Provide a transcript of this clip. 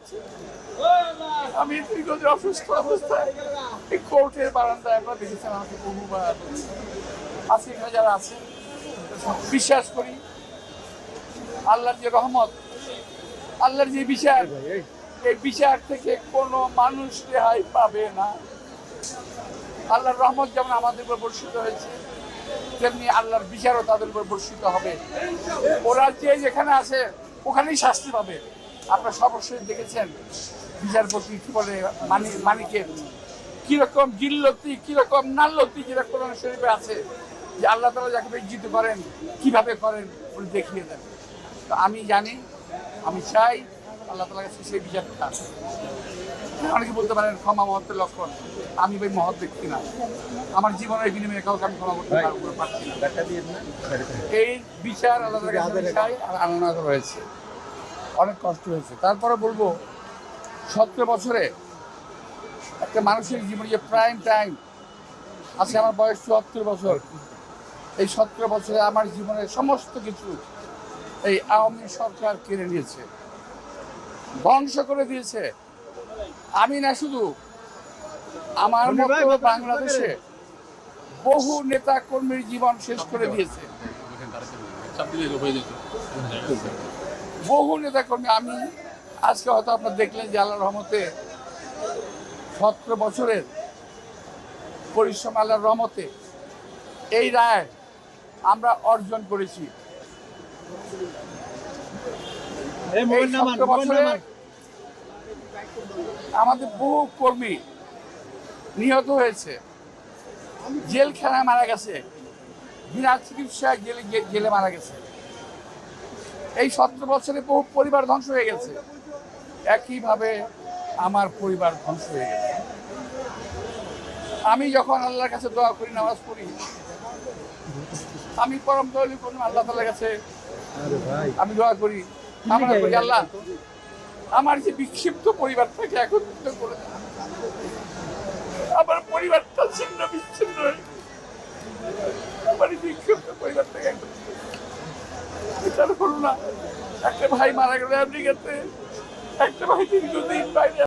হচ্ছে। আমি দীর্ঘদিন অসুস্থ অবস্থায় এই কোর্টের বারান্দায় আপনারা দেখেছেন আমাকে বহুবার। আজকে এখানে যারা আছে বিশ্বাস করি আল্লাহর যে রহমত, আল্লাহর যে বিচার, এই বিচার থেকে কোনো মানুষ রেহাই পাবে না। আল্লাহর রহমত যেমন আমাদের উপর বর্ষিত হয়েছে, তেমনি আল্লাহর বিচারও তাদের উপর বর্ষিত হবে। ওরা যে যেখানে আছে ওখানেই শাস্তি পাবে। আপনারা সর্বশেষ দেখেছেন বিচারপতি কি বলে মানিকের কিরকম জিল্লতি, কিরকম নাল্লতি যেটা কোরআন শরীফে আছে, যে আল্লাহ তাআলা যাকে বেজ্জিত করেন কিভাবে করেন উনি দেখিয়ে দেন। তো আমি জানি, আমি চাই আল্লাহ তাআলার কাছে সেই বিচারটা। অনেকে বলতে পারেন ক্ষমা মহত্বের লক্ষণ, আমি ভাই মহৎ ব্যক্তি না, আমার জীবনের বিনিময়ে কাউকে আমি ক্ষমা করতে পারছি না। এই বিচার আল্লাহ তাআলার কাছে চাই, আর আনন্দ রয়েছে, অনেক কষ্ট হয়েছে। তারপরে বলবো 17 বছরে একটা মানুষের জীবনে যে প্রাইম টাইম আছে, আমার বয়স 74 বছর, এই 17 বছরে আমার জীবনের সমস্ত কিছু এই আওয়ামী সরকার কেড়ে নিয়েছে, ধ্বংস করে দিয়েছে। আমি না, শুধু আমার মতো বাংলাদেশে বহু নেতা কর্মীর জীবন শেষ করে দিয়েছে, বহু নেতা কর্মী। আমি আজকে হয়তো আপনারা দেখলেন যে আল্লাহর রহমতে 17 বছরের পরিশ্রম, আল্লাহর রহমতে এই রায় আমরা অর্জন করেছি। আমাদের বহু কর্মী নিহত হয়েছে, জেলখানায় মারা গেছে, বিনা চিকিৎসায় জেলে মারা গেছে। এই 17 বছরে বহু পরিবার ধ্বংস হয়ে গেছে। একইভাবে আমার পরিবার ধ্বংস হয়ে গেছে। আমি যখন আল্লাহর কাছে দোয়া করি, নামাজ পড়ি, আমি পরম দয়ালু কোন আল্লাহ তাআলার কাছে আমি দোয়া করি, আমরা করি, আল্লাহ আমার যে বিক্ষিপ্ত পরিবারটাকে একত্রিত করে দেন, আমার পরিবারটা ছিন্ন বিচ্ছিন্ন হয়ে আমার বিক্ষিপ্ত পরিবারটাকে একত্রিত বিচার করুন না। একটা ভাই মারা গেল আমেরিকাতে, একটা ভাই দীর্ঘদিন বাইরে।